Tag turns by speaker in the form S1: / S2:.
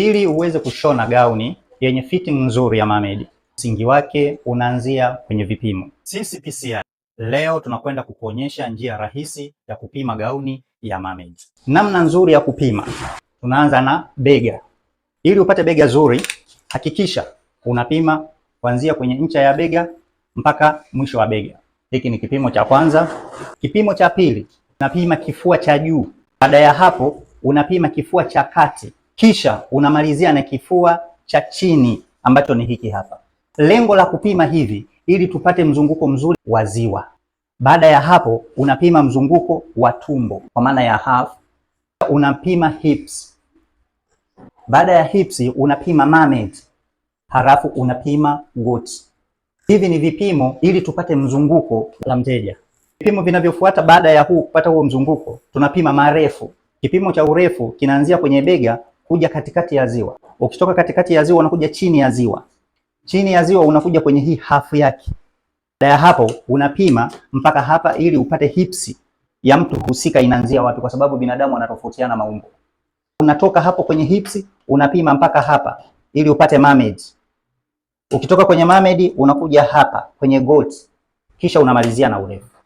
S1: Ili uweze kushona gauni yenye fitting nzuri ya mermaid, msingi wake unaanzia kwenye vipimo. Sisi PCI leo tunakwenda kukuonyesha njia rahisi ya kupima gauni ya mermaid. Namna nzuri ya kupima, tunaanza na bega. Ili upate bega zuri, hakikisha unapima kuanzia kwenye ncha ya bega mpaka mwisho wa bega. Hiki ni kipimo cha kwanza. Kipimo cha pili, unapima kifua cha juu. Baada ya hapo, unapima kifua cha kati, kisha unamalizia na kifua cha chini ambacho ni hiki hapa. Lengo la kupima hivi ili tupate mzunguko mzuri wa ziwa. Baada ya hapo, unapima mzunguko wa tumbo kwa maana ya half. Unapima hips. Baada ya hips unapima mermaid, halafu unapima goat. Hivi ni vipimo ili tupate mzunguko la mteja. Vipimo vinavyofuata baada ya kupata huo mzunguko, tunapima marefu. Kipimo cha urefu kinaanzia kwenye bega kuja katikati ya ziwa. Ukitoka katikati ya ziwa unakuja chini ya ziwa. Chini ya ziwa unakuja kwenye hii hafu yake. Baada ya hapo unapima mpaka hapa ili upate hips ya mtu husika inaanzia wapi, kwa sababu binadamu wanatofautiana maumbo. Unatoka hapo kwenye hips unapima mpaka hapa ili upate mermaid. Ukitoka kwenye mermaid unakuja hapa kwenye goat, kisha unamalizia na urefu.